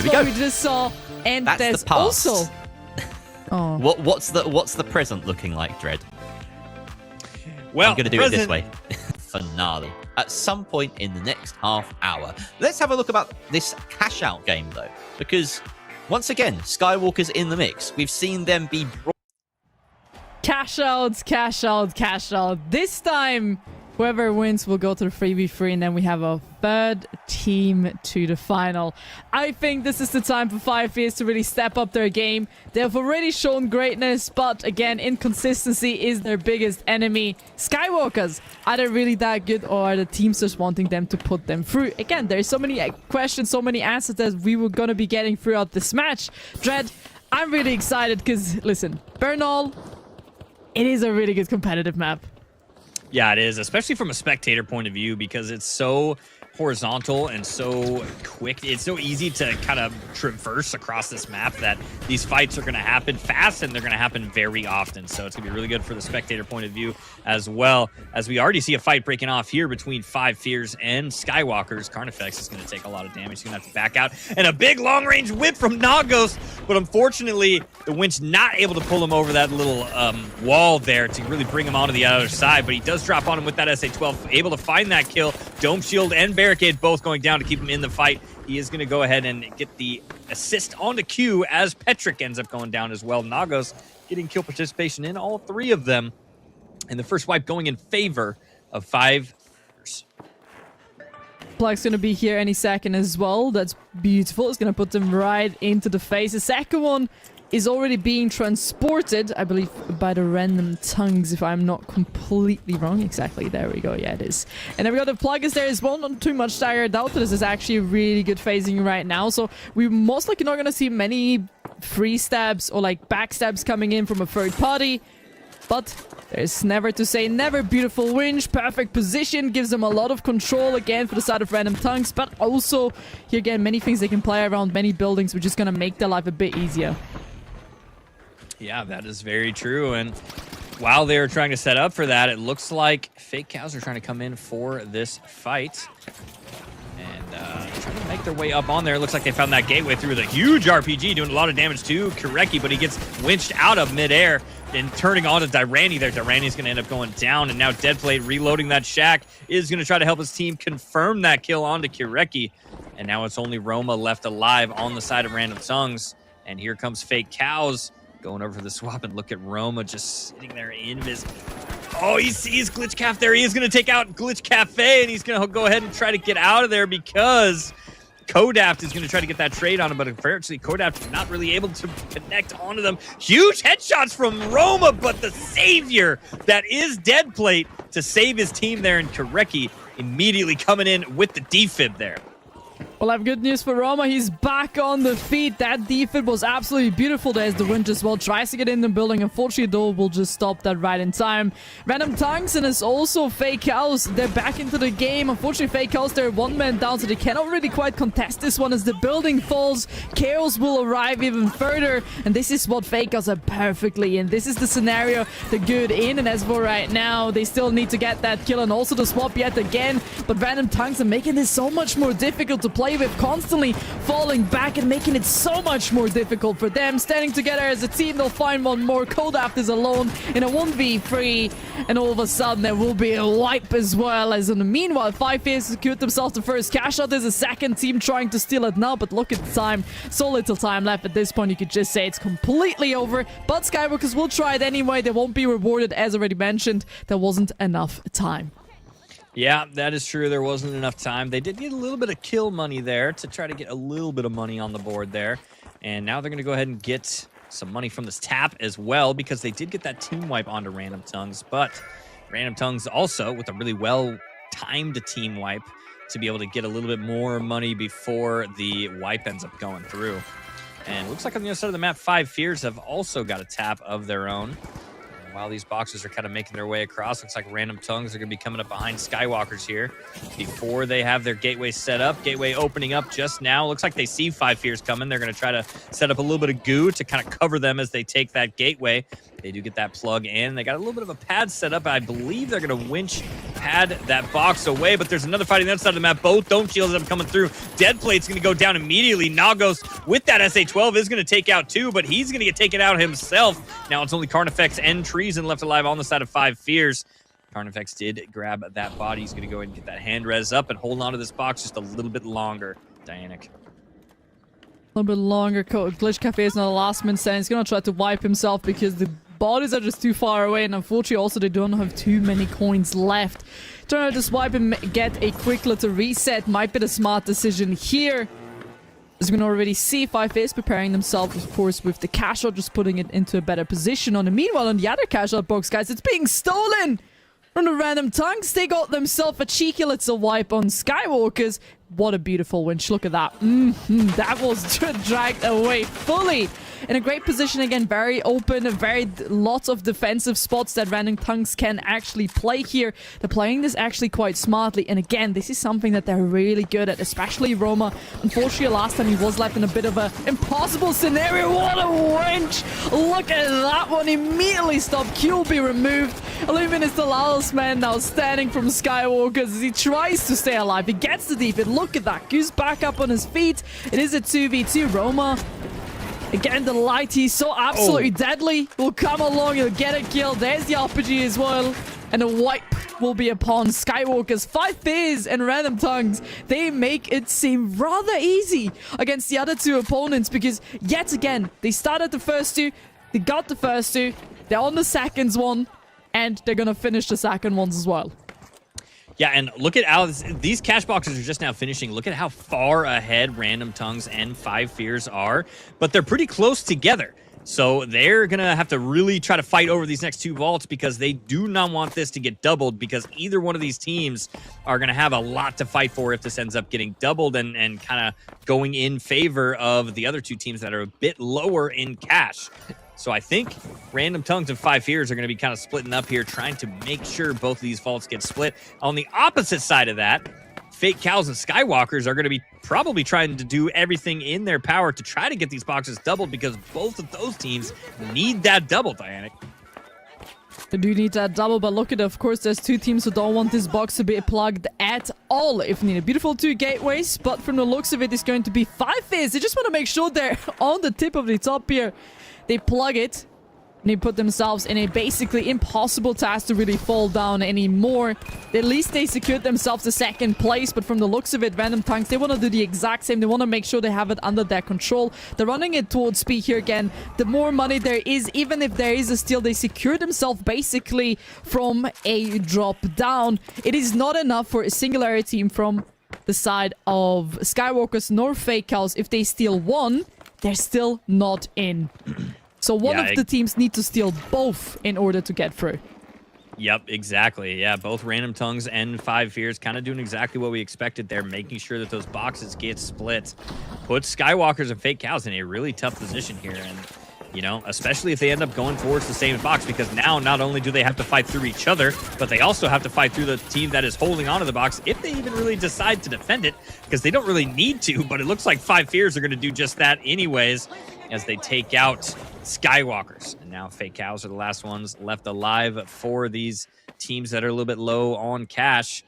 is what we just saw. And That's there's the past. also... Oh. What's the present looking like, Dread? Well, I'm going to do it this way. Finale. At some point in the next half hour. Let's have a look about this cash out game, though. Because, once again, Skywalker's in the mix. We've seen them be brought... Cash out, cash out, cash out. This time, whoever wins will go to the 3v3, and then we have a third team to the final. I think this is the time for 5Fierce to really step up their game. They have already shown greatness, but again, inconsistency is their biggest enemy. Skywalkers, are they really that good, or are the teams just wanting them to put them through? Again, there's so many questions, so many answers that we were going to be getting throughout this match. Dread, I'm really excited because, listen, Bernal, it is a really good competitive map. Yeah, it is, especially from a spectator point of view, because it's so horizontal and so quick. It's so easy to kind of traverse across this map that these fights are going to happen fast and they're going to happen very often. So it's going to be really good for the spectator point of view as well, as we already see a fight breaking off here between 5Fierce and Skywalkers. Carnifex is going to take a lot of damage. He's going to have to back out. And a big long-range whip from Nagos, but unfortunately, the winch not able to pull him over that little wall there to really bring him onto the other side, but he does drop on him with that SA-12, able to find that kill. Dome Shield and Barricade both going down to keep him in the fight. He is going to go ahead and get the assist onto Q as Petrick ends up going down as well. Nagos getting kill participation in all three of them. And the first wipe going in favor of 5Fierce. Plug's going to be here any second as well. That's beautiful. It's going to put them right into the face. The second one is already being transported, I believe, by the random tongues, if I'm not completely wrong. Exactly, there we go. Yeah, it is. And then we got the Plug is there as well. Not too much tired out. This is actually really good phasing right now. So we're most likely not going to see many free stabs or like backstabs coming in from a third party. But there's never to say never. Beautiful winch, perfect position, gives them a lot of control again for the side of random tongues. But also, here again, many things they can play around, many buildings, which is going to make their life a bit easier. Yeah, that is very true. And while they're trying to set up for that, it looks like Fake Cows are trying to come in for this fight. And trying to make their way up on there. It looks like they found that gateway through the huge RPG, doing a lot of damage to Kireki, but he gets winched out of midair and turning on to Dyrani there. Dyrani's going to end up going down, and now Deadplate reloading that shack is going to try to help his team confirm that kill onto Kireki. And now it's only Roma left alive on the side of Random Tongues. And here comes Fake Cows going over for the swap, and look at Roma just sitting there invis. Oh, he sees Glitch Cafe there. He is going to take out Glitch Cafe, and he's going to go ahead and try to get out of there because Kodaft is going to try to get that trade on him, but unfortunately, Kodaft is not really able to connect onto them. Huge headshots from Roma, but the savior that is Deadplate to save his team there, and Kireki immediately coming in with the defib there. Well, I have good news for Roma. He's back on the feet. That defib was absolutely beautiful. There's the winch as well. Tries to get in the building. Unfortunately, though, will just stop that right in time. Random Tongues and it's also Fake House. They're back into the game. Unfortunately, Fake House, they're one man down, so they cannot really quite contest this one as the building falls. Chaos will arrive even further, and this is what Fake House are perfectly in. This is the scenario they're good in, and as for right now, they still need to get that kill and also the swap yet again. But Random Tongues are making this so much more difficult to play with, constantly falling back and making it so much more difficult for them. Standing together as a team, they'll find one more. Kodaft is alone in a 1v3, and all of a sudden there will be a wipe as well. As in the meanwhile, 5Fierce secured themselves the first cash out. There's a second team trying to steal it now, but look at the time. So little time left at this point. You could just say it's completely over, but Skywalkers will try it anyway. They won't be rewarded, as already mentioned. There wasn't enough time. Yeah, that is true. There wasn't enough time. They did get a little bit of kill money there to try to get a little bit of money on the board there. And now they're going to go ahead and get some money from this tap as well, because they did get that team wipe onto Random Tongues. But Random Tongues also with a really well-timed team wipe to be able to get a little bit more money before the wipe ends up going through. And it looks like on the other side of the map, 5Fierce have also got a tap of their own. While these boxes are kind of making their way across, looks like Random Tongues are going to be coming up behind Skywalkers here before they have their gateway set up. Gateway opening up just now. Looks like they see 5Fierce coming. They're going to try to set up a little bit of goo to kind of cover them as they take that gateway. They do get that plug in. They got a little bit of a pad set up. I believe they're going to winch pad that box away, but there's another fight on the other side of the map. Both dome shields are coming through. Deadplate's going to go down immediately. Nagos with that SA-12 is going to take out 2, but he's going to get taken out himself. Now it's only Carnifex and Treason left alive on the side of 5 Fears. Carnifex did grab that body. He's going to go ahead and get that hand res up and hold on to this box just a little bit longer. Dianic. A little bit longer. Glitch Cafe is not a last man stand. He's going to try to wipe himself because the bodies are just too far away, and unfortunately also they don't have too many coins left. Trying to just wipe and get a quick little reset might be the smart decision here. As we can already see, 5 is preparing themselves, of course, with the cash out, just putting it into a better position. Meanwhile, on the other cash out box, guys, it's being stolen from the random tongues. They got themselves a cheeky little wipe on Skywalkers. What a beautiful winch. Look at that. That was dragged away fully. In a great position again, very open, lots of defensive spots that random tongues can actually play here. They're playing this actually quite smartly, and again, this is something that they're really good at, especially Roma. Unfortunately, last time he was left in a bit of an impossible scenario. What a winch! Look at that one. Immediately stopped. Q will be removed. Illumin is the last man now standing from Skywalkers as he tries to stay alive. He gets the defeat. Look at that. Q's back up on his feet. It is a 2v2. Roma, again, the light, he's so absolutely deadly. Will come along, he'll get a kill. There's the RPG as well. And a wipe will be upon Skywalkers. 5 Fears and Random Tongues. They make it seem rather easy against the other 2 opponents because, yet again, they started the first 2. They got the first 2. They're on the second one. And they're going to finish the second ones as well. Yeah, and look at how these cash boxes are just now finishing. Look at how far ahead Random Tongues and 5 Fears are, but they're pretty close together. So they're going to have to really try to fight over these next 2 vaults because they do not want this to get doubled, because either one of these teams are going to have a lot to fight for if this ends up getting doubled and kind of going in favor of the other 2 teams that are a bit lower in cash. So I think Random Tongues and 5 Fears are going to be kind of splitting up here, trying to make sure both of these vaults get split. On the opposite side of that, Fake Cows and Skywalkers are going to be probably trying to do everything in their power to try to get these boxes doubled, because both of those teams need that double, Dianic. They do need that double, but look at it. Of course, there's 2 teams who don't want this box to be plugged at all if needed. Beautiful 2 gateways, but from the looks of it, it's going to be 5 Fears. They just want to make sure they're on the tip of the top here. They plug it, and they put themselves in a basically impossible task to really fall down anymore. At least they secured themselves the second place, but from the looks of it, Random Tongues, they want to do the exact same. They want to make sure they have it under their control. They're running it towards speed here again. The more money there is, even if there is a steal, they secure themselves basically from a drop down. It is not enough for a singularity team from the side of Skywalkers nor Fake Cows. If they steal one, they're still not in. So one of the teams need to steal both in order to get through. Yep, exactly. Yeah, both Random Tongues and 5 Fears kind of doing exactly what we expected there, making sure that those boxes get split. Puts Skywalkers and Fake Cows in a really tough position here. And, you know, especially if they end up going towards the same box, because now not only do they have to fight through each other, but they also have to fight through the team that is holding onto the box, if they even really decide to defend it, because they don't really need to, but it looks like 5 Fears are going to do just that anyways, as they take out Skywalkers. And now Fake Cows are the last ones left alive for these teams that are a little bit low on cash.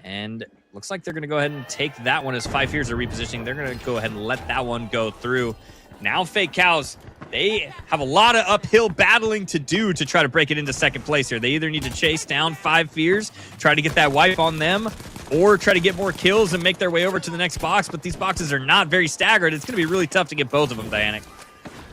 And looks like they're going to go ahead and take that one as 5 Fears are repositioning. They're going to go ahead and let that one go through. Now Fake Cows, they have a lot of uphill battling to do to try to break it into second place here. They either need to chase down 5 Fears, try to get that wipe on them, or try to get more kills and make their way over to the next box. But these boxes are not very staggered. It's going to be really tough to get both of them, Dianic.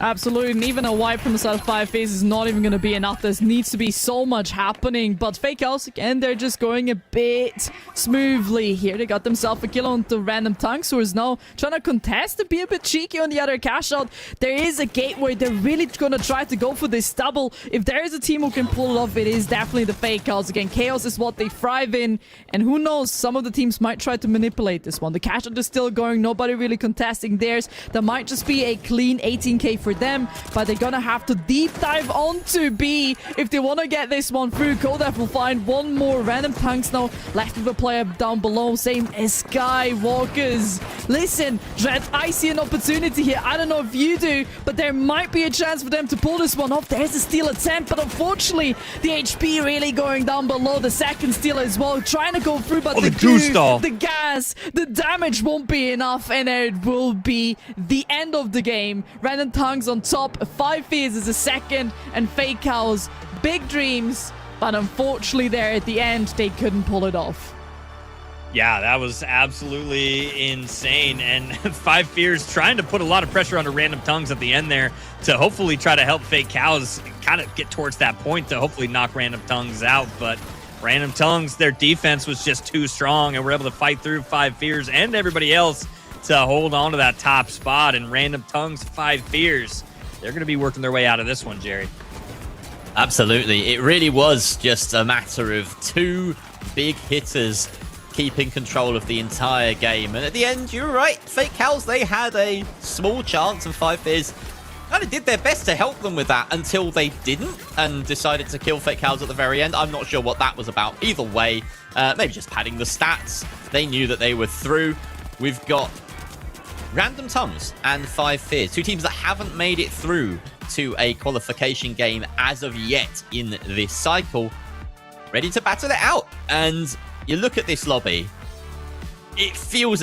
Absolutely, and even a wipe from the side of 5 Fears is not even going to be enough. There needs to be so much happening, but Fake House, again, they're just going a bit smoothly here. They got themselves a kill on the Random Tongues, who is now trying to contest to be a bit cheeky on the other cash out. There is a gateway. They're really going to try to go for this double. If there is a team who can pull it off, it is definitely the Fake House. Again, Chaos is what they thrive in, and who knows, some of the teams might try to manipulate this one. The cash out is still going. Nobody really contesting theirs. There might just be a clean 18k for them, but they're gonna have to deep dive onto B if they want to get this one through. Kodef will find one more. Random Tongues now left with a player down below, same as Skywalkers. Listen, Dread, I see an opportunity here. I don't know if you do, but there might be a chance for them to pull this one off. There's a steal attempt, but unfortunately, the HP really going down below. The second steal as well, trying to go through, but the goose stall. the gas, the damage won't be enough, and it will be the end of the game. Random Tongues on top, 5 fears is a second, and Fake Cows, big dreams, but unfortunately there at the end, they couldn't pull it off. Yeah, that was absolutely insane. And 5 Fears trying to put a lot of pressure onto Random Tongues at the end there to hopefully try to help Fake Cows kind of get towards that point to hopefully knock Random Tongues out. But Random Tongues, their defense was just too strong, and were able to fight through 5 Fears and everybody else to hold on to that top spot. And Random Tongues, 5 Fears, they're going to be working their way out of this one, Jerry. Absolutely. It really was just a matter of 2 big hitters keeping control of the entire game. And at the end, you're right, Fake Cows, they had a small chance, and 5 Fears kind of did their best to help them with that until they didn't and decided to kill Fake Cows at the very end. I'm not sure what that was about. Either way, maybe just padding the stats. They knew that they were through. We've got Random Tongues and 5 Fears, 2 teams that haven't made it through to a qualification game as of yet in this cycle, ready to battle it out. And you look at this lobby, it feels